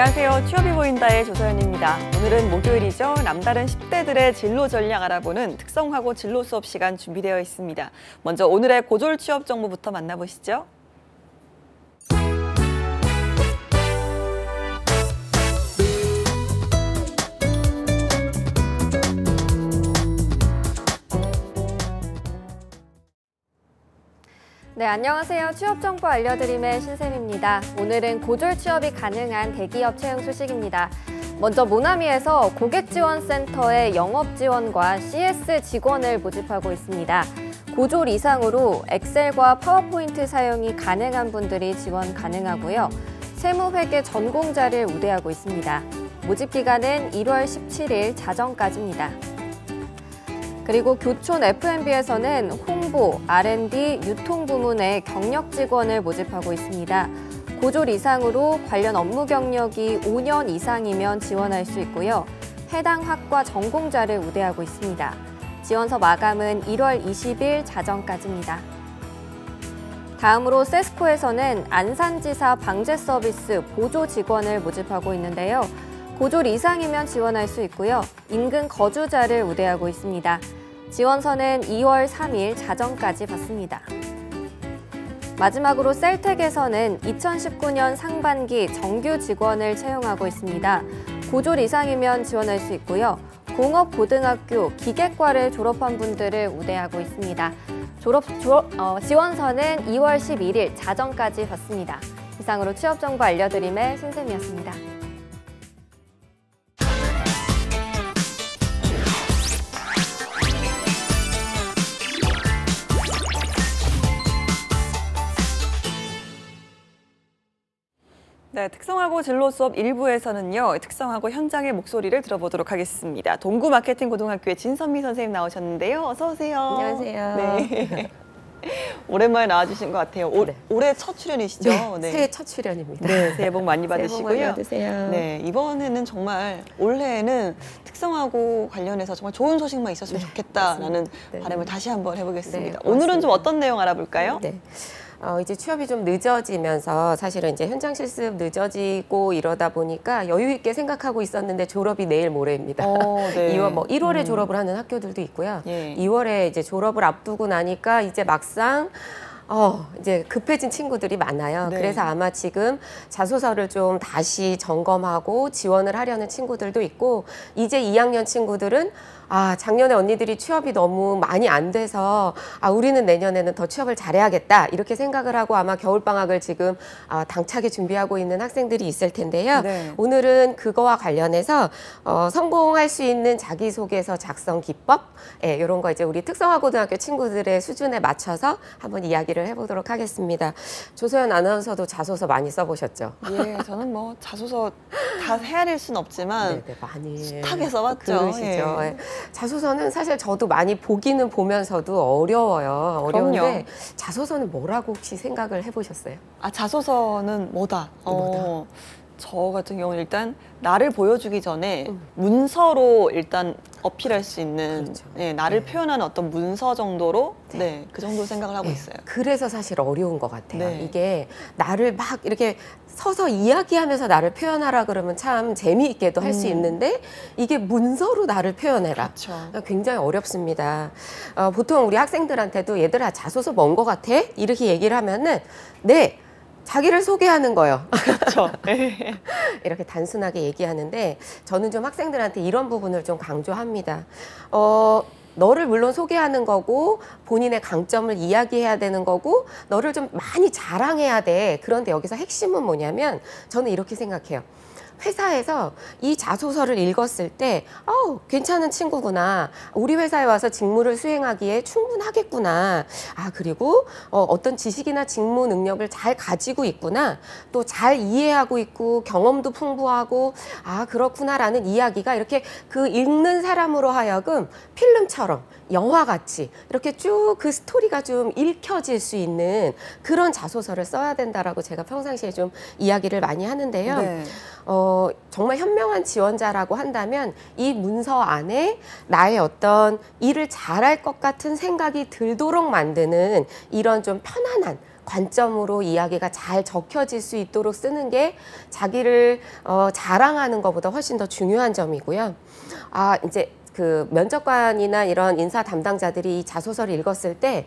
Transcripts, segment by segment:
안녕하세요. 취업이 보인다의 조서연입니다. 오늘은 목요일이죠. 남다른 10대들의 진로 전략 알아보는 특성화고 진로 수업 시간 준비되어 있습니다. 먼저 오늘의 고졸 취업 정보부터 만나보시죠. 네, 안녕하세요. 취업 정보 알려드림의 신샘입니다. 오늘은 고졸 취업이 가능한 대기업 채용 소식입니다. 먼저 모나미에서 고객지원센터의 영업지원과 CS 직원을 모집하고 있습니다. 고졸 이상으로 엑셀과 파워포인트 사용이 가능한 분들이 지원 가능하고요. 세무회계 전공자를 우대하고 있습니다. 모집 기간은 1월 17일 자정까지입니다. 그리고 교촌 F&B에서는 홍보, R&D, 유통 부문의 경력 직원을 모집하고 있습니다. 고졸 이상으로 관련 업무 경력이 5년 이상이면 지원할 수 있고요. 해당 학과 전공자를 우대하고 있습니다. 지원서 마감은 1월 20일 자정까지입니다. 다음으로 세스코에서는 안산지사 방제 서비스 보조 직원을 모집하고 있는데요. 고졸 이상이면 지원할 수 있고요. 인근 거주자를 우대하고 있습니다. 지원서는 2월 3일 자정까지 받습니다. 마지막으로 셀텍에서는 2019년 상반기 정규 직원을 채용하고 있습니다. 고졸 이상이면 지원할 수 있고요. 공업고등학교 기계과를 졸업한 분들을 우대하고 있습니다. 지원서는 2월 11일 자정까지 받습니다. 이상으로 취업정보 알려드림의 신샘이었습니다. 네, 특성화고 진로 수업 1부에서는요. 특성화고 현장의 목소리를 들어보도록 하겠습니다. 동구 마케팅 고등학교의 진선미 선생님 나오셨는데요. 어서 오세요. 안녕하세요. 네. 오랜만에 나와주신 것 같아요. 네. 올해 첫 출연이시죠? 네, 네. 새해 첫 출연입니다. 네, 새해 복 많이 받으시고요. 새해 복 많이 받으세요. 네, 이번에는 정말 올해에는 특성화고 관련해서 정말 좋은 소식만 있었으면 좋겠다라는 네. 바람을 다시 한번 해보겠습니다. 네, 오늘은 좀 맞습니다. 어떤 내용 알아볼까요? 네. 이제 취업이 좀 늦어지면서 사실은 이제 현장 실습 늦어지고 이러다 보니까 여유 있게 생각하고 있었는데 졸업이 내일 모레입니다. 네. 1월에 졸업을 하는 학교들도 있고요. 예. 2월에 이제 졸업을 앞두고 나니까 이제 막상 이제 급해진 친구들이 많아요. 네. 그래서 아마 지금 자소서를 좀 다시 점검하고 지원을 하려는 친구들도 있고, 이제 2학년 친구들은 작년에 언니들이 취업이 너무 많이 안 돼서 우리는 내년에는 더 취업을 잘해야겠다 이렇게 생각을 하고 아마 겨울방학을 지금 당차게 준비하고 있는 학생들이 있을 텐데요. 네. 오늘은 그거와 관련해서 성공할 수 있는 자기소개서 작성 기법, 이런 거 이제 우리 특성화고등학교 친구들의 수준에 맞춰서 한번 이야기를 해보도록 하겠습니다. 조소연 아나운서도 자소서 많이 써보셨죠? 예, 저는 뭐 자소서 다 헤아릴 순 없지만 네, 많이 숱하게 써봤죠. 그러시죠. 예. 예. 자소서는 사실 저도 많이 보기는 보면서도 어려워요. 어려운데 그럼요. 자소서는 뭐라고 혹시 생각을 해보셨어요? 자소서는 뭐다? 뭐다? 저 같은 경우는 일단 나를 보여주기 전에 문서로 일단 어필할 수 있는 그렇죠. 나를 네. 표현하는 어떤 문서 정도로 그 정도 생각을 하고 있어요. 그래서 사실 어려운 것 같아요. 네. 이게 나를 막 이렇게 서서 이야기하면서 나를 표현하라 그러면 참 재미있게도 할 수 있는데 이게 문서로 나를 표현해라. 그렇죠. 굉장히 어렵습니다. 보통 우리 학생들한테도 얘들아 자소서 뭔 것 같아? 이렇게 얘기를 하면은 네. 자기를 소개하는 거예요. 그렇죠. 이렇게 단순하게 얘기하는데 저는 좀 학생들한테 이런 부분을 좀 강조합니다. 너를 물론 소개하는 거고 본인의 강점을 이야기해야 되는 거고 너를 좀 많이 자랑해야 돼. 그런데 여기서 핵심은 뭐냐면 저는 이렇게 생각해요. 회사에서 이 자소서를 읽었을 때 괜찮은 친구구나. 우리 회사에 와서 직무를 수행하기에 충분하겠구나. 그리고 어떤 지식이나 직무 능력을 잘 가지고 있구나. 또 잘 이해하고 있고 경험도 풍부하고 그렇구나라는 이야기가 이렇게 그 읽는 사람으로 하여금 필름처럼 영화같이 이렇게 쭉 그 스토리가 좀 읽혀질 수 있는 그런 자소서를 써야 된다라고 제가 평상시에 좀 이야기를 많이 하는데요. 네. 정말 현명한 지원자라고 한다면 이 문서 안에 나의 어떤 일을 잘할 것 같은 생각이 들도록 만드는 이런 좀 편안한 관점으로 이야기가 잘 적혀질 수 있도록 쓰는 게 자기를 자랑하는 것보다 훨씬 더 중요한 점이고요. 이제 그 면접관이나 이런 인사 담당자들이 이 자소서를 읽었을 때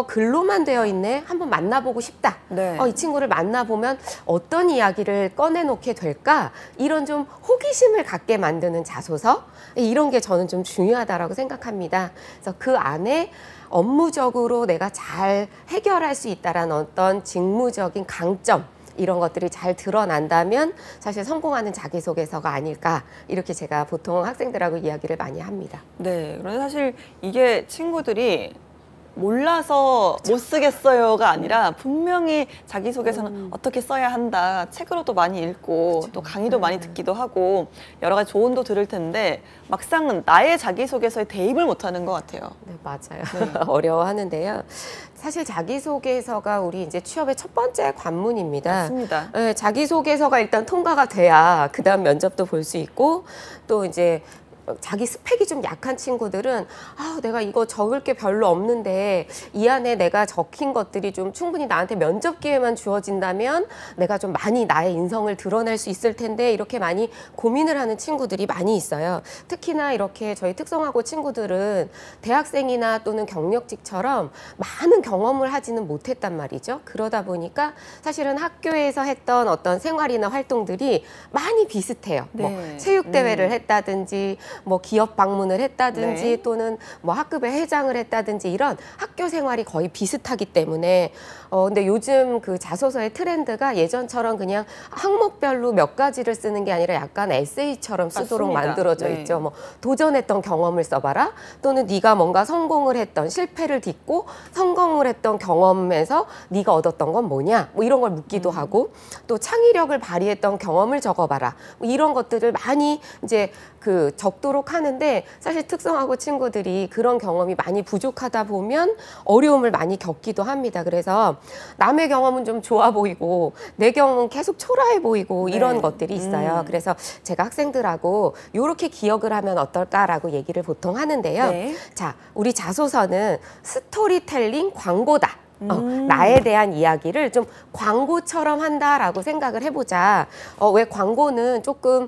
글로만 되어 있네. 한번 만나보고 싶다. 네. 이 친구를 만나보면 어떤 이야기를 꺼내놓게 될까? 이런 좀 호기심을 갖게 만드는 자소서? 이런 게 저는 좀 중요하다라고 생각합니다. 그래서 그 안에 업무적으로 내가 잘 해결할 수 있다라는 어떤 직무적인 강점, 이런 것들이 잘 드러난다면 사실 성공하는 자기소개서가 아닐까, 이렇게 제가 보통 학생들하고 이야기를 많이 합니다. 네. 그런데 사실 이게 친구들이 몰라서 못 쓰겠어요가 아니라 분명히 자기소개서는 어떻게 써야 한다. 책으로도 많이 읽고 또 강의도 많이 듣기도 하고 여러 가지 조언도 들을 텐데 막상 나의 자기소개서에 대입을 못하는 것 같아요. 네, 맞아요. 네. 어려워하는데요. 사실 자기소개서가 우리 이제 취업의 첫 번째 관문입니다. 맞습니다. 네, 자기소개서가 일단 통과가 돼야 그다음 면접도 볼 수 있고, 또 이제 자기 스펙이 좀 약한 친구들은 내가 이거 적을 게 별로 없는데 이 안에 내가 적힌 것들이 좀 충분히 나한테 면접 기회만 주어진다면 내가 좀 많이 나의 인성을 드러낼 수 있을 텐데, 이렇게 많이 고민을 하는 친구들이 많이 있어요. 특히나 이렇게 저희 특성화고 친구들은 대학생이나 또는 경력직처럼 많은 경험을 하지는 못했단 말이죠. 그러다 보니까 사실은 학교에서 했던 어떤 생활이나 활동들이 많이 비슷해요. 네. 뭐 체육대회를 했다든지 뭐 기업 방문을 했다든지 네. 또는 뭐 학급의 회장을 했다든지 이런 학교 생활이 거의 비슷하기 때문에 근데 요즘 그 자소서의 트렌드가 예전처럼 그냥 항목별로 몇 가지를 쓰는 게 아니라 약간 에세이처럼 쓰도록 맞습니다. 만들어져 네. 있죠. 뭐 도전했던 경험을 써봐라, 또는 네가 뭔가 성공을 했던, 실패를 딛고 성공을 했던 경험에서 네가 얻었던 건 뭐냐, 뭐 이런 걸 묻기도 하고, 또 창의력을 발휘했던 경험을 적어봐라, 뭐 이런 것들을 많이 이제 그 적도록 하는데, 사실 특성화고 친구들이 그런 경험이 많이 부족하다 보면 어려움을 많이 겪기도 합니다. 그래서 남의 경험은 좀 좋아 보이고 내 경험은 계속 초라해 보이고 네. 이런 것들이 있어요. 그래서 제가 학생들하고 이렇게 기억을 하면 어떨까라고 얘기를 보통 하는데요. 네. 자, 우리 자소서는 스토리텔링 광고다. 나에 대한 이야기를 좀 광고처럼 한다라고 생각을 해보자. 왜 광고는 조금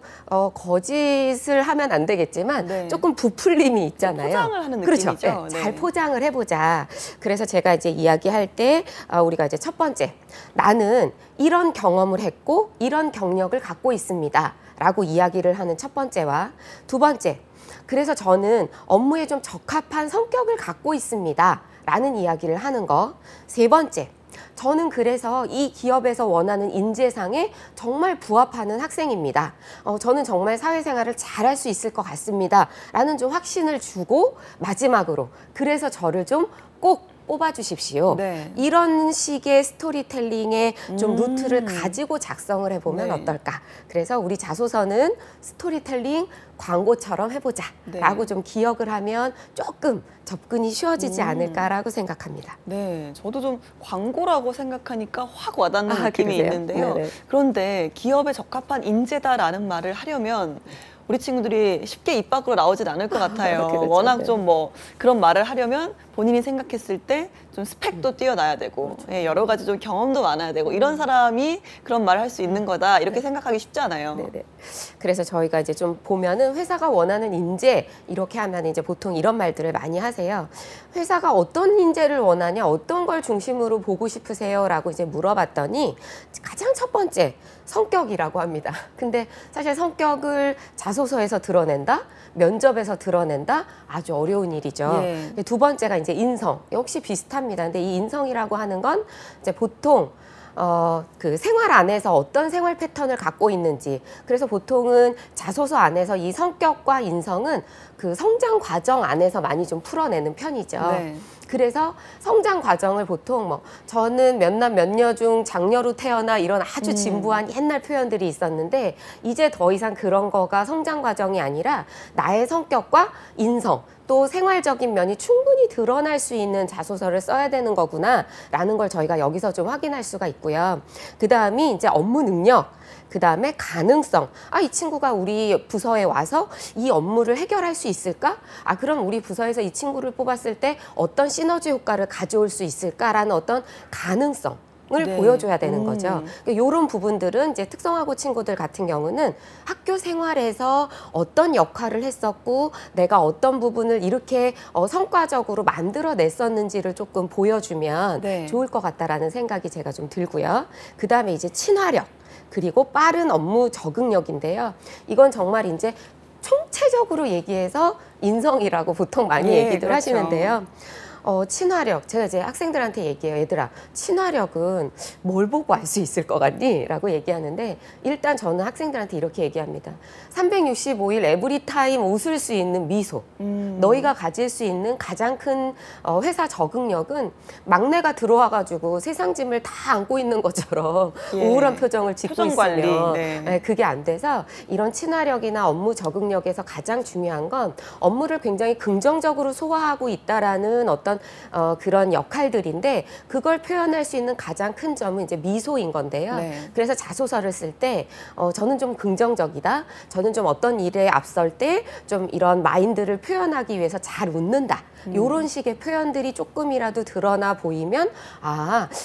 거짓을 하면 안 되겠지만 네. 조금 부풀림이 있잖아요. 포장을 하는 그렇죠. 느낌이죠. 네, 잘 네. 포장을 해보자. 그래서 제가 이제 이야기할 때 우리가 이제 첫 번째, 나는 이런 경험을 했고 이런 경력을 갖고 있습니다. 라고 이야기를 하는 첫 번째와, 두 번째, 그래서 저는 업무에 좀 적합한 성격을 갖고 있습니다. 라는 이야기를 하는 거. 세 번째, 저는 그래서 이 기업에서 원하는 인재상에 정말 부합하는 학생입니다. 저는 정말 사회생활을 잘할 수 있을 것 같습니다. 라는 좀 확신을 주고, 마지막으로 그래서 저를 좀 꼭 뽑아주십시오. 네. 이런 식의 스토리텔링의 좀 루트를 가지고 작성을 해보면 네. 어떨까. 그래서 우리 자소서는 스토리텔링 광고처럼 해보자 라고 좀 기억을 하면 조금 접근이 쉬워지지 않을까라고 생각합니다. 네, 저도 좀 광고라고 생각하니까 확 와닿는 느낌이 그러세요? 있는데요. 네네. 그런데 기업에 적합한 인재다라는 말을 하려면 우리 친구들이 쉽게 입 밖으로 나오진 않을 것 같아요. 그렇죠. 워낙 네. 좀 뭐 그런 말을 하려면 본인이 생각했을 때 좀 스펙도 뛰어나야 되고 예, 여러 가지 좀 경험도 많아야 되고 이런 사람이 그런 말을 할 수 있는 거다 이렇게 생각하기 쉽지 않아요. 네네. 그래서 저희가 이제 좀 보면은 회사가 원하는 인재 이렇게 하면 이제 보통 이런 말들을 많이 하세요. 회사가 어떤 인재를 원하냐, 어떤 걸 중심으로 보고 싶으세요?라고 이제 물어봤더니 가장 첫 번째 성격이라고 합니다. 근데 사실 성격을 자소서에서 드러낸다, 면접에서 드러낸다, 아주 어려운 일이죠. 예. 두 번째가 이제 인성, 역시 비슷합니다. 근데 이 인성이라고 하는 건 이제 보통 그 생활 안에서 어떤 생활 패턴을 갖고 있는지, 그래서 보통은 자소서 안에서 이 성격과 인성은 그 성장 과정 안에서 많이 좀 풀어내는 편이죠. 네. 그래서 성장 과정을 보통 뭐 저는 몇 남 몇 녀 중 장녀로 태어나 이런 아주 진부한 옛날 표현들이 있었는데, 이제 더 이상 그런 거가 성장 과정이 아니라 나의 성격과 인성, 또 생활적인 면이 충분히 드러날 수 있는 자소서를 써야 되는 거구나라는 걸 저희가 여기서 좀 확인할 수가 있고요. 그 다음이 이제 업무 능력, 그 다음에 가능성. 이 친구가 우리 부서에 와서 이 업무를 해결할 수 있을까? 그럼 우리 부서에서 이 친구를 뽑았을 때 어떤 시너지 효과를 가져올 수 있을까라는 어떤 가능성. 을 네. 보여줘야 되는 거죠. 이런 부분들은 이제 특성화고 친구들 같은 경우는 학교 생활에서 어떤 역할을 했었고 내가 어떤 부분을 이렇게 성과적으로 만들어냈었는지를 조금 보여주면 네. 좋을 것 같다라는 생각이 제가 좀 들고요. 그 다음에 이제 친화력 그리고 빠른 업무 적응력인데요. 이건 정말 이제 총체적으로 얘기해서 인성이라고 보통 많이 예, 얘기들 그렇죠. 하시는데요. 친화력, 제가 이제 학생들한테 얘기해요. 얘들아, 친화력은 뭘 보고 알 수 있을 것 같니? 라고 얘기하는데 일단 저는 학생들한테 이렇게 얘기합니다. 365일 에브리타임 웃을 수 있는 미소. 너희가 가질 수 있는 가장 큰 회사 적응력은 막내가 들어와가지고 세상 짐을 다 안고 있는 것처럼 예. 우울한 표정을 짓고 표정 관리, 있으면 네. 그게 안 돼서 이런 친화력이나 업무 적응력에서 가장 중요한 건 업무를 굉장히 긍정적으로 소화하고 있다라는 어떤 그런 역할들인데 그걸 표현할 수 있는 가장 큰 점은 이제 미소인 건데요. 네. 그래서 자소서를 쓸 때 저는 좀 긍정적이다. 저는 좀 어떤 일에 앞설 때 좀 이런 마인드를 표현하기 위해서 잘 웃는다. 이런 식의 표현들이 조금이라도 드러나 보이면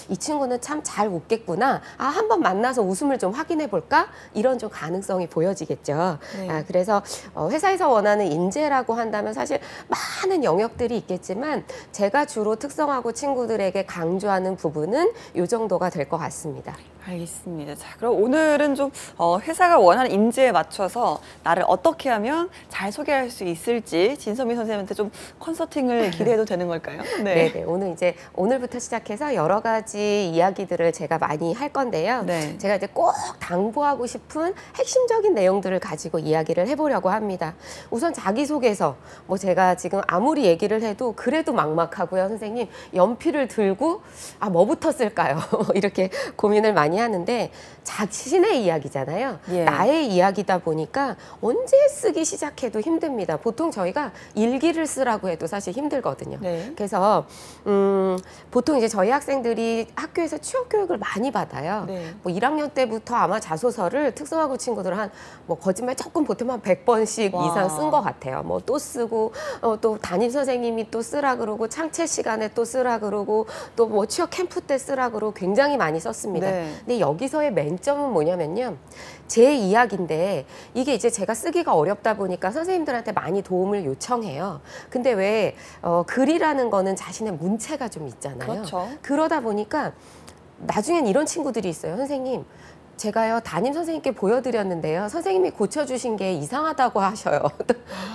이 친구는 참 잘 웃겠구나. 한번 만나서 웃음을 좀 확인해 볼까? 이런 좀 가능성이 보여지겠죠. 네. 그래서 회사에서 원하는 인재라고 한다면 사실 많은 영역들이 있겠지만 제가 주로 특성화고 친구들에게 강조하는 부분은 이 정도가 될 것 같습니다. 알겠습니다. 자, 그럼 오늘은 좀 회사가 원하는 인재에 맞춰서 나를 어떻게 하면 잘 소개할 수 있을지 진선미 선생님한테 좀 컨설팅을 기대해도 되는 걸까요? 네, 오늘부터 시작해서 여러 가지 이야기들을 제가 많이 할 건데요. 네. 제가 이제 꼭 당부하고 싶은 핵심적인 내용들을 가지고 이야기를 해보려고 합니다. 우선 자기소개서, 제가 지금 아무리 얘기를 해도 그래도 막막하고요, 선생님. 연필을 들고 뭐부터 쓸까요? 이렇게 고민을 많이 하는데 자신의 이야기잖아요. 예. 나의 이야기다 보니까 언제 쓰기 시작해도 힘듭니다. 보통 저희가 일기를 쓰라고 해도 사실 힘들거든요. 네. 그래서 보통 이제 저희 학생들이 학교에서 취업 교육을 많이 받아요. 네. 1학년 때부터 아마 자소서를 특성화고 친구들은 한 거짓말 조금 보태면 한 100번씩 와. 이상 쓴 것 같아요. 또 쓰고 또 담임 선생님이 또 쓰라 그러고 창체 시간에 또 쓰라 그러고 또 취업 캠프 때 쓰라 그러고 굉장히 많이 썼습니다. 네. 근데 여기서의 맹점은 뭐냐면요. 제 이야기인데 이게 이제 제가 쓰기가 어렵다 보니까 선생님들한테 많이 도움을 요청해요. 근데 왜 글이라는 거는 자신의 문체가 좀 있잖아요. 그렇죠. 그러다 보니까 나중엔 이런 친구들이 있어요. 선생님, 제가요 담임 선생님께 보여드렸는데요. 선생님이 고쳐주신 게 이상하다고 하셔요.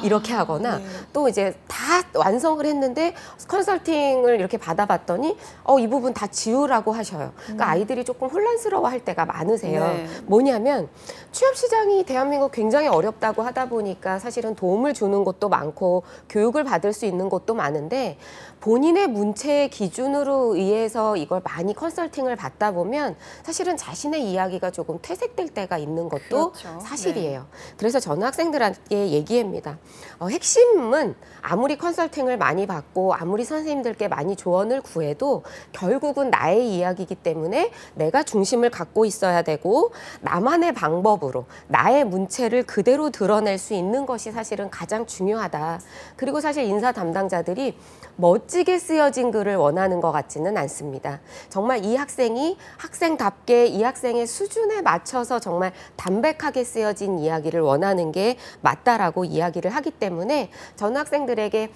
이렇게 하거나 네. 또 이제 다 완성을 했는데 컨설팅을 이렇게 받아봤더니 이 부분 다 지우라고 하셔요. 그러니까 아이들이 조금 혼란스러워할 때가 많으세요. 네. 뭐냐면 취업 시장이 대한민국 굉장히 어렵다고 하다 보니까 사실은 도움을 주는 곳도 많고 교육을 받을 수 있는 곳도 많은데 본인의 문체의 기준으로 의해서 이걸 많이 컨설팅을 받다 보면 사실은 자신의 이야기가 조금 퇴색될 때가 있는 것도 그렇죠. 사실이에요. 그래서 저는 학생들한테 얘기합니다. 핵심은 아무리 컨설팅을 많이 받고 아무리 선생님들께 많이 조언을 구해도 결국은 나의 이야기이기 때문에 내가 중심을 갖고 있어야 되고 나만의 방법으로 나의 문체를 그대로 드러낼 수 있는 것이 사실은 가장 중요하다. 그리고 사실 인사 담당자들이 멋지게 쓰여진 글을 원하는 것 같지는 않습니다. 정말 이 학생이 학생답게 이 학생의 수준에 맞춰서 정말 담백하게 쓰여진 이야기를 원하는 게 맞다라고 이야기를 하기 때문에 전 학생들에게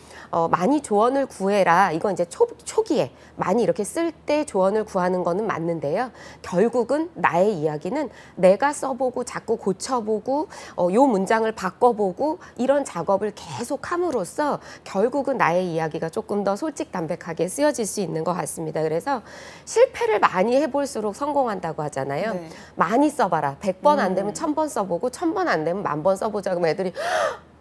많이 조언을 구해라. 이건 이제 초기에 많이 이렇게 쓸 때 조언을 구하는 거는 맞는데요. 결국은 나의 이야기는 내가 써보고 자꾸 고쳐보고 요 문장을 바꿔보고 이런 작업을 계속 함으로써 결국은 나의 이야기가 조금 더 솔직 담백하게 쓰여질 수 있는 것 같습니다. 그래서 실패를 많이 해볼수록 성공한다고 하잖아요. 네. 많이 써봐라. 100번 안 되면 1000번 써보고 1000번 안 되면 10,000번 써보자. 그러면 애들이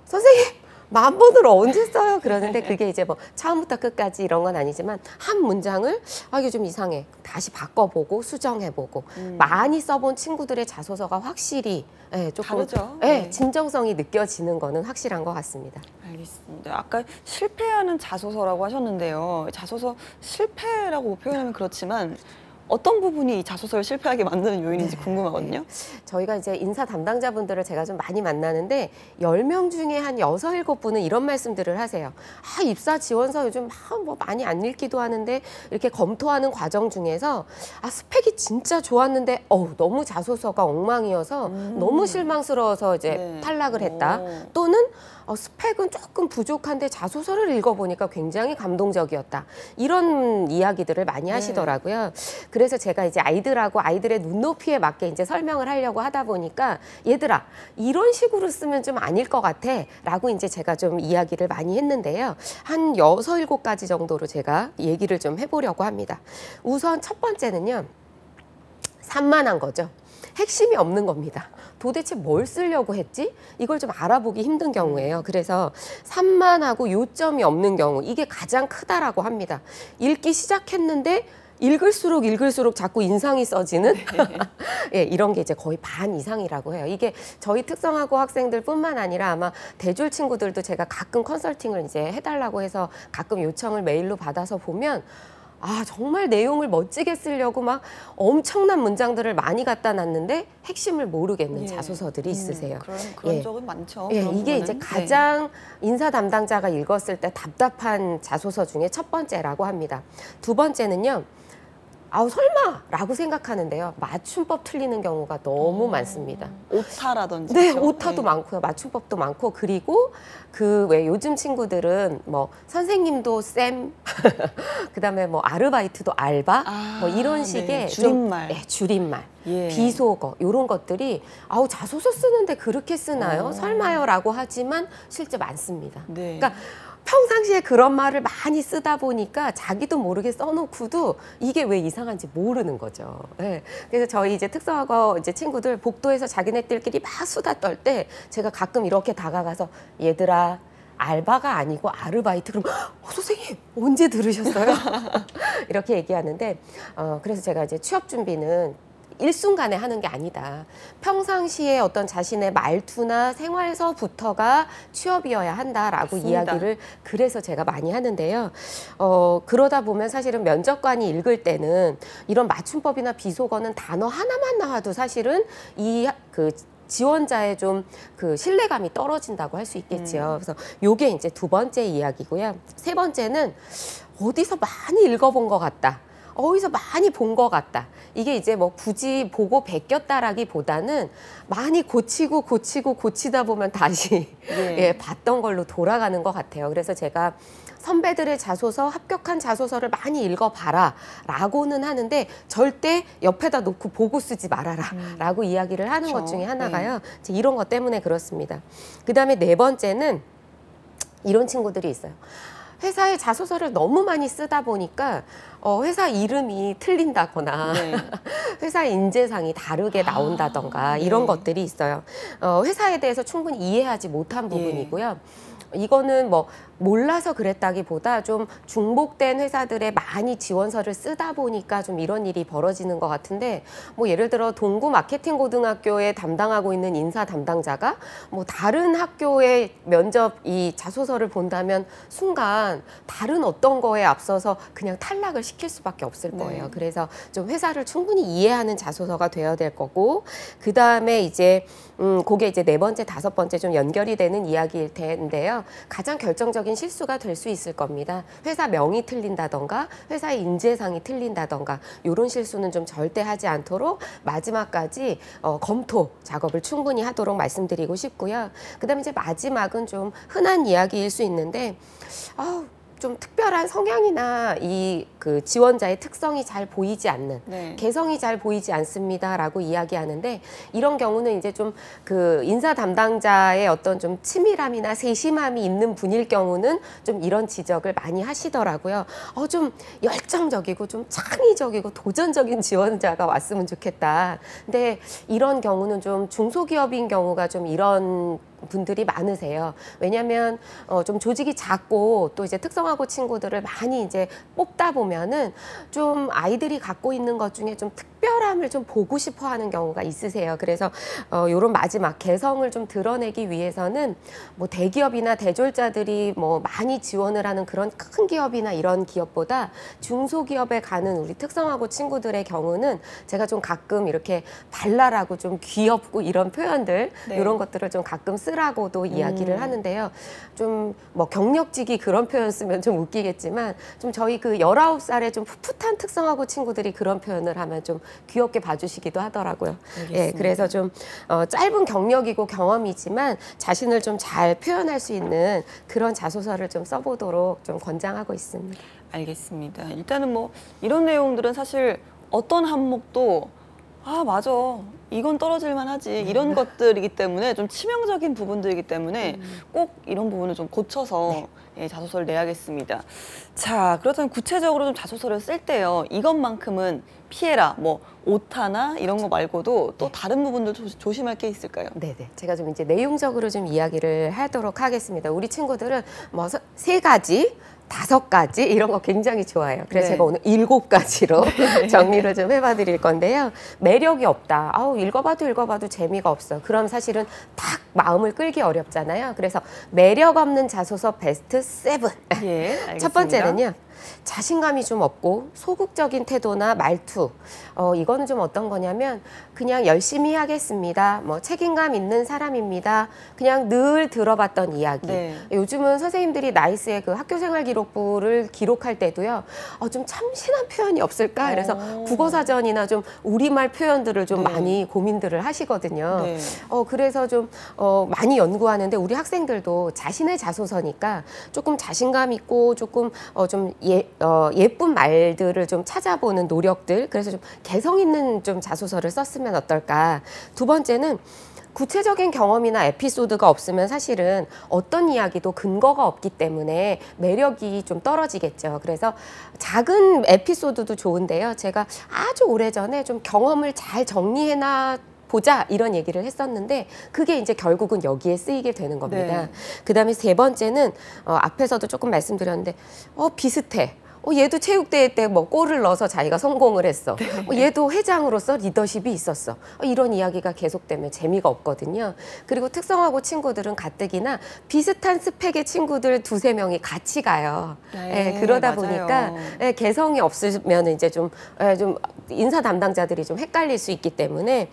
선생님 만 번을 언제 써요? 그러는데 그게 이제 뭐 처음부터 끝까지 이런 건 아니지만 한 문장을 이게 좀 이상해. 다시 바꿔보고 수정해보고 많이 써본 친구들의 자소서가 확실히 조금 다르죠. 네. 진정성이 느껴지는 거는 확실한 것 같습니다. 알겠습니다. 아까 실패하는 자소서라고 하셨는데요. 자소서 실패라고 표현하면 그렇지만 어떤 부분이 이 자소서를 실패하게 만드는 요인인지 궁금하거든요. 저희가 이제 인사 담당자분들을 제가 좀 많이 만나는데 10명 중에 한 6, 7분은 이런 말씀들을 하세요. 입사 지원서 요즘 뭐 많이 안 읽기도 하는데 이렇게 검토하는 과정 중에서 스펙이 진짜 좋았는데 너무 자소서가 엉망이어서 너무 실망스러워서 이제 네. 탈락을 했다. 오. 또는 스펙은 조금 부족한데 자소서를 읽어보니까 굉장히 감동적이었다. 이런 이야기들을 많이 하시더라고요. 그래서 제가 이제 아이들의 눈높이에 맞게 이제 설명을 하려고 하다 보니까 얘들아, 이런 식으로 쓰면 좀 아닐 것 같아. 라고 이제 제가 좀 이야기를 많이 했는데요. 한 6, 7가지 정도로 제가 얘기를 좀 해보려고 합니다. 우선 첫 번째는요. 산만한 거죠. 핵심이 없는 겁니다. 도대체 뭘 쓰려고 했지? 이걸 좀 알아보기 힘든 경우예요. 그래서 산만하고 요점이 없는 경우, 이게 가장 크다라고 합니다. 읽기 시작했는데 읽을수록 자꾸 인상이 써지는 이런 게 이제 거의 반 이상이라고 해요. 이게 저희 특성화고 학생들뿐만 아니라 아마 대졸 친구들도 제가 가끔 컨설팅을 이제 해달라고 해서 가끔 요청을 메일로 받아서 보면 정말 내용을 멋지게 쓰려고 막 엄청난 문장들을 많이 갖다 놨는데 핵심을 모르겠는 자소서들이 있으세요. 그런 적은 많죠. 이게 그런 이제 부분은. 가장 인사 담당자가 읽었을 때 답답한 자소서 중에 첫 번째라고 합니다. 두 번째는요. 설마 라고 생각하는데요. 맞춤법 틀리는 경우가 너무 많습니다. 오타라든지. 네, 그렇죠? 오타도 많고요. 맞춤법도 많고, 그리고 왜 요즘 친구들은 뭐 선생님도 쌤, 그다음에 뭐 아르바이트도 알바, 뭐 이런 식의 줄임말. 줄임말, 예. 비속어 이런 것들이 자소서 쓰는데 그렇게 쓰나요? 설마요라고 하지만 실제 많습니다. 네. 그러니까 평상시에 그런 말을 많이 쓰다 보니까 자기도 모르게 써놓고도 이게 왜 이상한지 모르는 거죠. 네. 그래서 저희 이제 특성화고 이제 친구들 복도에서 자기네들끼리 막 수다 떨 때 제가 가끔 이렇게 다가가서 얘들아, 알바가 아니고 아르바이트. 그럼 선생님 언제 들으셨어요? 이렇게 얘기하는데 그래서 제가 이제 취업 준비는 일순간에 하는 게 아니다. 평상시에 어떤 자신의 말투나 생활서부터가 취업이어야 한다라고 맞습니다. 이야기를 그래서 제가 많이 하는데요. 그러다 보면 사실은 면접관이 읽을 때는 이런 맞춤법이나 비속어는 단어 하나만 나와도 사실은 지원자의 좀 신뢰감이 떨어진다고 할 수 있겠죠. 그래서 요게 이제 두 번째 이야기고요. 세 번째는 어디서 많이 읽어본 것 같다. 어디서 많이 본 것 같다. 이게 이제 뭐 굳이 보고 베꼈다라기보다는 많이 고치다 보면 다시 봤던 걸로 돌아가는 것 같아요. 그래서 제가 선배들의 자소서, 합격한 자소서를 많이 읽어봐라 라고는 하는데 절대 옆에다 놓고 보고 쓰지 말아라 라고 이야기를 하는 것 중에 하나가요. 이제 이런 것 때문에 그렇습니다. 그다음에 네 번째는 이런 친구들이 있어요. 회사의 자소서를 너무 많이 쓰다 보니까 회사 이름이 틀린다거나 회사 인재상이 다르게 나온다던가 이런 것들이 있어요. 회사에 대해서 충분히 이해하지 못한 부분이고요. 이거는 뭐 몰라서 그랬다기보다 좀 중복된 회사들에 많이 지원서를 쓰다 보니까 좀 이런 일이 벌어지는 것 같은데, 뭐 예를 들어 동구 마케팅 고등학교에 담당하고 있는 인사 담당자가 뭐 다른 학교의 면접 이 자소서를 본다면 순간 다른 어떤 거에 앞서서 그냥 탈락을 시킬 수밖에 없을 거예요. 그래서 좀 회사를 충분히 이해하는 자소서가 되어야 될 거고, 그 다음에 이제 그게 이제 네 번째, 다섯 번째 좀 연결이 되는 이야기일 텐데요. 가장 결정적인 실수가 될 수 있을 겁니다. 회사 명이 틀린다던가 회사의 인재상이 틀린다던가 이런 실수는 좀 절대 하지 않도록 마지막까지 검토 작업을 충분히 하도록 말씀드리고 싶고요. 그다음에 이제 마지막은 좀 흔한 이야기일 수 있는데 좀 특별한 성향이나 그 지원자의 특성이 잘 보이지 않는, 개성이 잘 보이지 않습니다라고 이야기하는데, 이런 경우는 이제 좀 그 인사 담당자의 어떤 좀 치밀함이나 세심함이 있는 분일 경우는 좀 이런 지적을 많이 하시더라고요. 좀 열정적이고 좀 창의적이고 도전적인 지원자가 왔으면 좋겠다. 근데 이런 경우는 좀 중소기업인 경우가 좀 이런 분들이 많으세요. 왜냐하면 좀 조직이 작고 또 이제 특성화고 친구들을 많이 이제 뽑다 보면은 좀 아이들이 갖고 있는 것 중에 좀 특별함을 좀 보고 싶어 하는 경우가 있으세요. 그래서 요런 마지막 개성을 좀 드러내기 위해서는 뭐 대기업이나 대졸자들이 뭐 많이 지원을 하는 그런 큰 기업이나 이런 기업보다 중소기업에 가는 우리 특성화고 친구들의 경우는 제가 좀 가끔 이렇게 발랄하고 좀 귀엽고 이런 표현들 네. 이런 것들을 좀 가끔 쓰라고도 이야기를 하는데요. 좀 뭐 경력직이 그런 표현 쓰면 좀 웃기겠지만 좀 저희 그 19살의 좀 풋풋한 특성화고 친구들이 그런 표현을 하면 좀 귀엽게 봐주시기도 하더라고요. 예, 그래서 좀 짧은 경력이고 경험이지만 자신을 좀 잘 표현할 수 있는 그런 자소서를 좀 써보도록 좀 권장하고 있습니다. 알겠습니다. 일단은 뭐 이런 내용들은 사실 어떤 항목도 아, 맞아. 이건 떨어질만 하지. 이런 것들이기 때문에 좀 치명적인 부분들이기 때문에 꼭 이런 부분을 좀 고쳐서 예, 자소서를 내야겠습니다. 자, 그렇다면 구체적으로 좀 자소서를 쓸 때요. 이것만큼은 피해라. 뭐 오타나 이런 거 말고도 또 다른 부분들 조심할 게 있을까요? 네네. 제가 좀 이제 내용적으로 좀 이야기를 하도록 하겠습니다. 우리 친구들은 뭐 3가지, 5가지 이런 거 굉장히 좋아해요. 그래서 네. 제가 오늘 7가지로 정리를 좀 해봐 드릴 건데요. 매력이 없다. 아우, 읽어봐도 재미가 없어. 그럼 사실은 딱 마음을 끌기 어렵잖아요. 그래서 매력 없는 자소서 베스트 7. 예, 알겠습니다. 첫 번째는요. 자신감이 좀 없고 소극적인 태도나 말투. 이거는 좀 어떤 거냐면 그냥 열심히 하겠습니다. 뭐 책임감 있는 사람입니다. 그냥 늘 들어봤던 이야기. 네. 요즘은 선생님들이 나이스의 그 학교생활 기록부를 기록할 때도요. 좀 참신한 표현이 없을까? 그래서 국어사전이나 좀 우리말 표현들을 좀 네. 많이 고민들을 하시거든요. 네. 그래서 좀 많이 연구하는데 우리 학생들도 자신의 자소서니까 조금 자신감 있고 조금 좀 예쁜 말들을 좀 찾아보는 노력들, 그래서 좀 개성 있는 좀 자소서를 썼으면 어떨까. 두 번째는 구체적인 경험이나 에피소드가 없으면 사실은 어떤 이야기도 근거가 없기 때문에 매력이 좀 떨어지겠죠. 그래서 작은 에피소드도 좋은데요. 제가 아주 오래전에 좀 경험을 잘 정리해놔 보자 이런 얘기를 했었는데 그게 이제 결국은 여기에 쓰이게 되는 겁니다. 네. 그다음에 3번째는 앞에서도 조금 말씀드렸는데 비슷해. 얘도 체육대회 때 뭐 골을 넣어서 자기가 성공을 했어. 얘도 회장으로서 리더십이 있었어. 이런 이야기가 계속되면 재미가 없거든요. 그리고 특성화고 친구들은 가뜩이나 비슷한 스펙의 친구들 2-3명이 같이 가요. 네, 그러다 맞아요. 보니까 개성이 없으면 이제 좀 인사 담당자들이 좀 헷갈릴 수 있기 때문에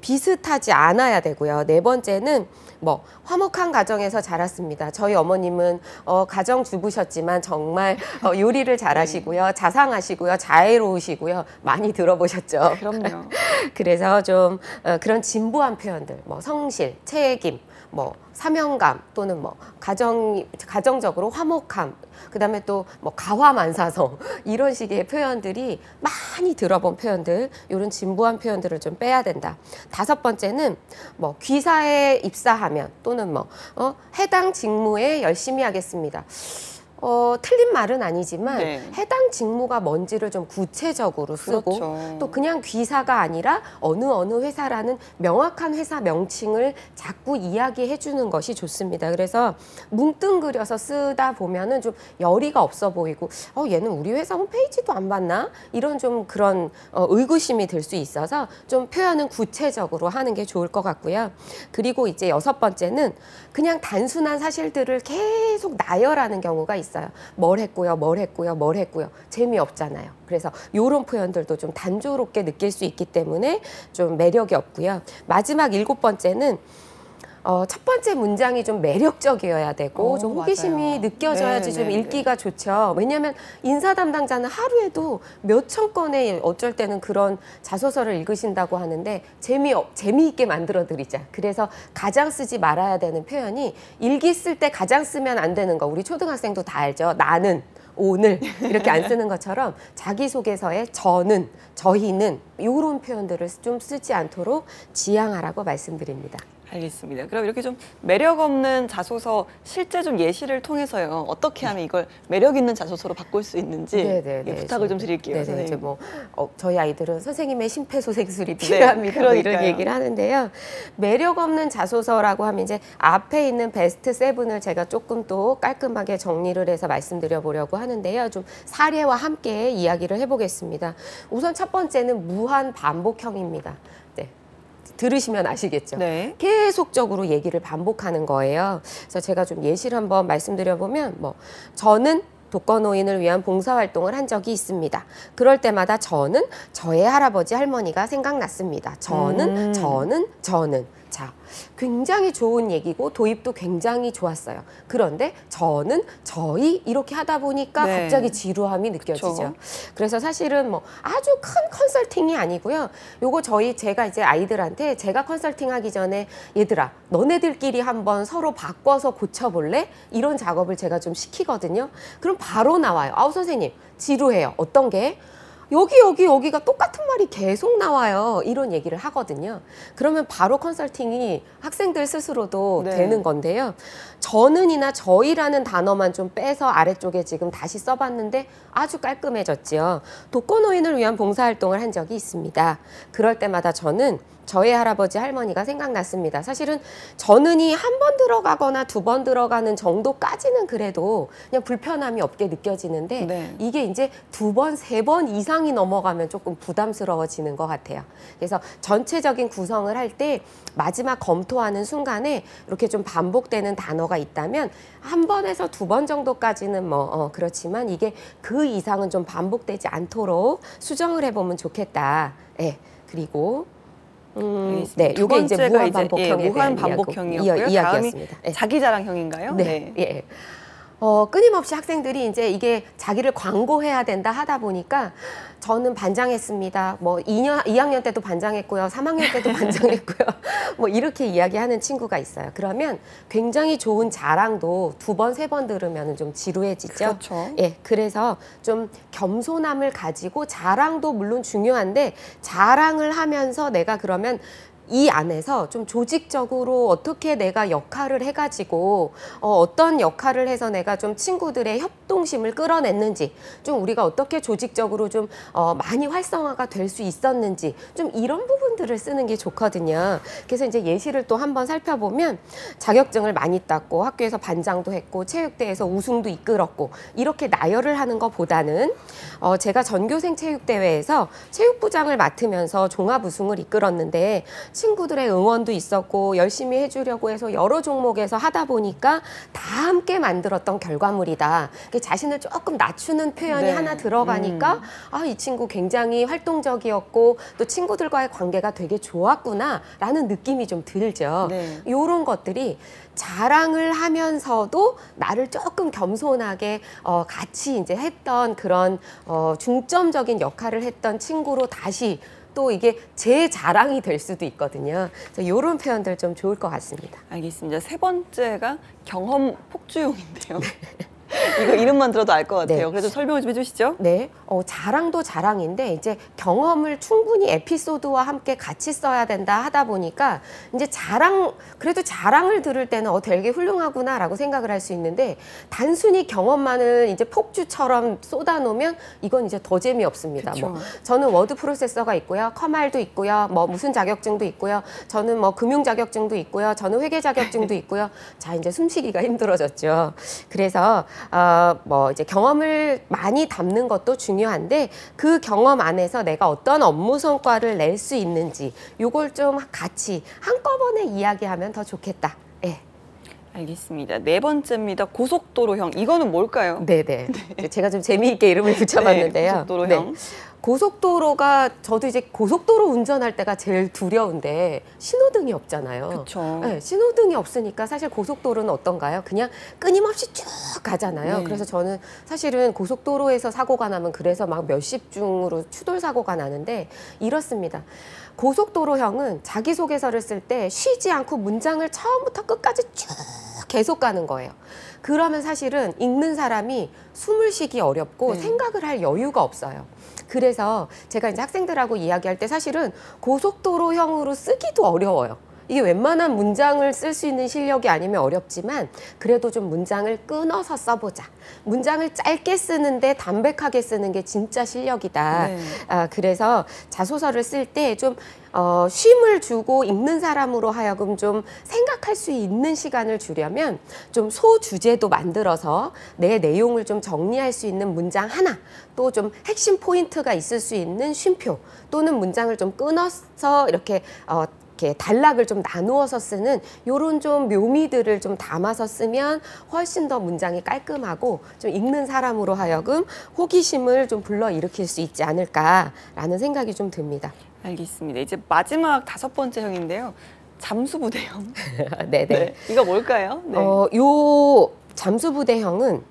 비슷하지 않아야 되고요. 4번째는 뭐 화목한 가정에서 자랐습니다. 저희 어머님은 가정주부셨지만 정말 요리를 잘하시고요. 자상하시고요. 자애로우시고요. 많이 들어보셨죠? 그럼요. 그래서 좀 그런 진부한 표현들, 뭐 성실, 책임, 뭐 사명감 또는 뭐 가정적으로 화목함, 그다음에 또 뭐 가화만사성 이런 식의 표현들이 많이 들어본 표현들, 이런 진부한 표현들을 좀 빼야 된다. 5번째는 뭐 귀사에 입사하면 또는 뭐 해당 직무에 열심히 하겠습니다. 틀린 말은 아니지만 네. 해당 직무가 뭔지를 좀 구체적으로 쓰고 그렇죠. 또 그냥 귀사가 아니라 어느 회사라는 명확한 회사 명칭을 자꾸 이야기해 주는 것이 좋습니다. 그래서 뭉뚱그려서 쓰다 보면은 좀 열의가 없어 보이고 얘는 우리 회사 홈페이지도 안 봤나? 이런 좀 그런 의구심이 들 수 있어서 좀 표현은 구체적으로 하는 게 좋을 것 같고요. 그리고 이제 6번째는 그냥 단순한 사실들을 계속 나열하는 경우가 있어요. 뭘 했고요. 재미없잖아요. 그래서 이런 표현들도 좀 단조롭게 느낄 수 있기 때문에 좀 매력이 없고요. 마지막 7번째는 첫 번째 문장이 좀 매력적이어야 되고 좀 호기심이 맞아요. 느껴져야지 네, 좀 네, 읽기가 좋죠. 왜냐하면 인사 담당자는 하루에도 몇천 건의 어쩔 때는 그런 자소서를 읽으신다고 하는데 재미있게 만들어 드리자. 그래서 가장 쓰지 말아야 되는 표현이 일기 쓸 때 가장 쓰면 안 되는 거 우리 초등학생도 다 알죠. 나는, 오늘 이렇게 안 쓰는 것처럼 자기소개서에 저는, 저희는 이런 표현들을 좀 쓰지 않도록 지양하라고 말씀드립니다. 알겠습니다. 그럼 이렇게 좀 매력 없는 자소서 실제 좀 예시를 통해서요. 어떻게 하면 이걸 매력 있는 자소서로 바꿀 수 있는지 네네네. 예, 부탁을 좀 드릴게요. 네네. 선생님. 이제 뭐 저희 아이들은 선생님의 심폐소생술이 필요합니다. 뭐 이런 그러니까요. 얘기를 하는데요. 매력 없는 자소서라고 하면 이제 앞에 있는 베스트 7을 제가 조금 또 깔끔하게 정리를 해서 말씀드려 보려고 하는데요. 좀 사례와 함께 이야기를 해보겠습니다. 우선 첫 번째는 무한 반복형입니다. 네. 들으시면 아시겠죠? 네. 계속적으로 얘기를 반복하는 거예요. 그래서 제가 좀 예시를 한번 말씀드려보면 뭐 저는 독거노인을 위한 봉사활동을 한 적이 있습니다. 그럴 때마다 저는 저의 할아버지 할머니가 생각났습니다. 저는 자, 굉장히 좋은 얘기고 도입도 굉장히 좋았어요. 그런데 저는 저희 이렇게 하다 보니까 네. 갑자기 지루함이 느껴지죠. 그쵸. 그래서 사실은 뭐 아주 큰 컨설팅이 아니고요. 요거 제가 이제 아이들한테 제가 컨설팅 하기 전에 얘들아 너네들끼리 한번 서로 바꿔서 고쳐볼래? 이런 작업을 제가 좀 시키거든요. 그럼 바로 나와요. 아우 선생님 지루해요. 어떤 게? 여기가 똑같은 말이 계속 나와요. 이런 얘기를 하거든요. 그러면 바로 컨설팅이 학생들 스스로도 네. 되는 건데요. 저는이나 저희라는 단어만 좀 빼서 아래쪽에 지금 다시 써봤는데 아주 깔끔해졌죠. 독거노인을 위한 봉사활동을 한 적이 있습니다. 그럴 때마다 저는 저의 할아버지 할머니가 생각났습니다. 사실은 저는이 한 번 들어가거나 두 번 들어가는 정도까지는 그래도 그냥 불편함이 없게 느껴지는데 네. 이게 이제 두 번, 세 번 이상이 넘어가면 조금 부담스러워지는 것 같아요. 그래서 전체적인 구성을 할 때 마지막 검토하는 순간에 이렇게 좀 반복되는 단어가 있다면 한 번에서 두 번 정도까지는 그렇지만 이게 그 이상은 좀 반복되지 않도록 수정을 해보면 좋겠다. 예. 그리고 네, 두 이게 이제 번째가 무한 이제, 반복형에 무한 대한 반복형이었고요. 이야기였습니다. 다음이 예. 자기 자랑형인가요? 네. 예. 끊임없이 학생들이 이제 이게 자기를 광고해야 된다 하다 보니까 저는 반장했습니다. 뭐 2학년 때도 반장했고요. 3학년 때도 반장했고요. 뭐 이렇게 이야기하는 친구가 있어요. 그러면 굉장히 좋은 자랑도 두 번, 세 번 들으면 좀 지루해지죠. 그렇죠. 예, 그래서 좀 겸손함을 가지고 자랑도 물론 중요한데 자랑을 하면서 내가 그러면 이 안에서 좀 조직적으로 어떻게 내가 역할을 해가지고 어떤 역할을 해서 내가 좀 친구들의 협동심을 끌어냈는지 좀 우리가 어떻게 조직적으로 좀 많이 활성화가 될 수 있었는지 좀 이런 부분들을 쓰는 게 좋거든요. 그래서 이제 예시를 또 한번 살펴보면 자격증을 많이 땄고 학교에서 반장도 했고 체육대회에서 우승도 이끌었고 이렇게 나열을 하는 것보다는 제가 전교생 체육대회에서 체육부장을 맡으면서 종합 우승을 이끌었는데 친구들의 응원도 있었고 열심히 해주려고 해서 여러 종목에서 하다 보니까 다 함께 만들었던 결과물이다. 자신을 조금 낮추는 표현이 네. 하나 들어가니까 이 친구 굉장히 활동적이었고 또 친구들과의 관계가 되게 좋았구나라는 느낌이 좀 들죠. 네. 이런 것들이 자랑을 하면서도 나를 조금 겸손하게 같이 이제 했던 그런 중점적인 역할을 했던 친구로 다시 또 이게 제 자랑이 될 수도 있거든요. 그래서 이런 표현들 좀 좋을 것 같습니다. 알겠습니다. 세 번째가 경험 폭주용인데요. 이거 이름만 들어도 알 것 같아요. 네. 그래도 설명을 좀 해주시죠. 네, 자랑도 자랑인데 이제 경험을 충분히 에피소드와 함께 같이 써야 된다 하다 보니까 이제 그래도 자랑을 들을 때는 되게 훌륭하구나라고 생각을 할 수 있는데 단순히 경험만을 이제 폭주처럼 쏟아놓으면 이건 이제 더 재미없습니다. 그쵸. 뭐 저는 워드 프로세서가 있고요, 커말도 있고요, 뭐 무슨 자격증도 있고요, 저는 뭐 금융 자격증도 있고요, 저는 회계 자격증도 있고요. 자 이제 숨쉬기가 힘들어졌죠. 그래서 뭐 이제 경험을 많이 담는 것도 중요한데 그 경험 안에서 내가 어떤 업무 성과를 낼 수 있는지 요걸 좀 같이 한꺼번에 이야기하면 더 좋겠다. 예. 알겠습니다. 네 번째입니다. 고속도로형. 이거는 뭘까요? 네네. 제가 좀 재미있게 이름을 붙여봤는데요. 네, 고속도로형. 고속도로가 저도 이제 고속도로 운전할 때가 제일 두려운데 신호등이 없잖아요. 그렇죠. 네, 신호등이 없으니까 사실 고속도로는 어떤가요? 그냥 끊임없이 쭉 가잖아요. 네. 그래서 저는 사실은 고속도로에서 사고가 나면 그래서 막 몇십 중으로 추돌 사고가 나는데 이렇습니다. 고속도로형은 자기소개서를 쓸 때 쉬지 않고 문장을 처음부터 끝까지 쭉 계속 가는 거예요. 그러면 사실은 읽는 사람이 숨을 쉬기 어렵고 네. 생각을 할 여유가 없어요. 그래서 제가 이제 학생들하고 이야기할 때 사실은 고속도로형으로 쓰기도 어려워요. 이게 웬만한 문장을 쓸 수 있는 실력이 아니면 어렵지만 그래도 좀 문장을 끊어서 써보자. 문장을 짧게 쓰는데 담백하게 쓰는 게 진짜 실력이다. 네. 그래서 자소서를 쓸 때 좀 쉼을 주고 읽는 사람으로 하여금 좀 생각할 수 있는 시간을 주려면 좀 소주제도 만들어서 내 내용을 좀 정리할 수 있는 문장 하나, 또 좀 핵심 포인트가 있을 수 있는 쉼표 또는 문장을 좀 끊어서 이렇게 단락을 좀 나누어서 쓰는 요런 좀 묘미들을 좀 담아서 쓰면 훨씬 더 문장이 깔끔하고 좀 읽는 사람으로 하여금 호기심을 좀 불러일으킬 수 있지 않을까라는 생각이 좀 듭니다. 알겠습니다. 이제 마지막 5번째 형인데요. 잠수부대형. 네네. 네. 이거 뭘까요? 네. 요 잠수부대형은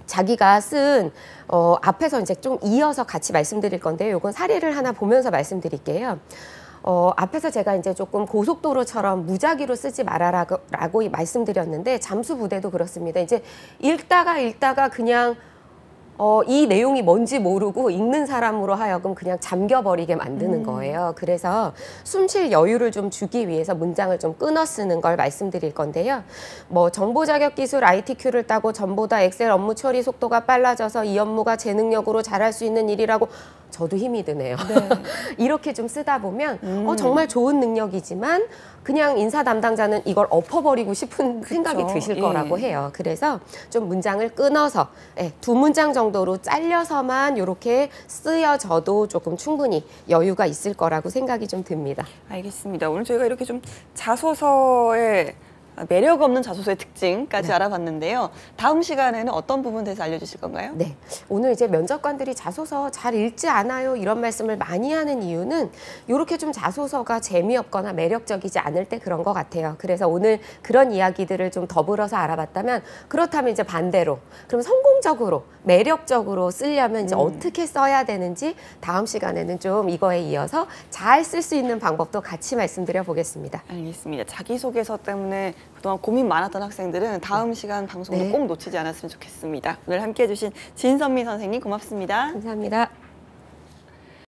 자기가 쓴 앞에서 이제 좀 이어서 같이 말씀드릴 건데요. 요건 사례를 하나 보면서 말씀드릴게요. 앞에서 제가 이제 조금 고속도로처럼 무작위로 쓰지 말아라고 말씀드렸는데 잠수부대도 그렇습니다. 이제 읽다가 그냥 이 내용이 뭔지 모르고 읽는 사람으로 하여금 그냥 잠겨버리게 만드는 거예요. 그래서 숨 쉴 여유를 좀 주기 위해서 문장을 좀 끊어 쓰는 걸 말씀드릴 건데요. 뭐 정보자격기술 ITQ를 따고 전보다 엑셀 업무 처리 속도가 빨라져서 이 업무가 제 능력으로 잘할 수 있는 일이라고 저도 힘이 드네요. 네. 이렇게 좀 쓰다 보면 정말 좋은 능력이지만 그냥 인사 담당자는 이걸 엎어버리고 싶은 생각이 드실 예. 거라고 해요. 그래서 좀 문장을 끊어서 2문장 정도로 잘려서만 이렇게 쓰여져도 조금 충분히 여유가 있을 거라고 생각이 좀 듭니다. 알겠습니다. 오늘 저희가 이렇게 좀 자소서의 매력 없는 자소서의 특징까지 알아봤는데요. 다음 시간에는 어떤 부분에 대해서 알려주실 건가요? 네, 오늘 이제 면접관들이 자소서 잘 읽지 않아요 이런 말씀을 많이 하는 이유는 이렇게 좀 자소서가 재미없거나 매력적이지 않을 때 그런 것 같아요. 그래서 오늘 그런 이야기들을 좀 더불어서 알아봤다면 그렇다면 이제 반대로 그럼 성공적으로 매력적으로 쓰려면 이제 어떻게 써야 되는지 다음 시간에는 좀 이거에 이어서 잘 쓸 수 있는 방법도 같이 말씀드려 보겠습니다. 알겠습니다. 자기소개서 때문에 그동안 고민 많았던 학생들은 다음 시간 방송도 네. 꼭 놓치지 않았으면 좋겠습니다. 오늘 함께해 주신 진선미 선생님 고맙습니다. 감사합니다.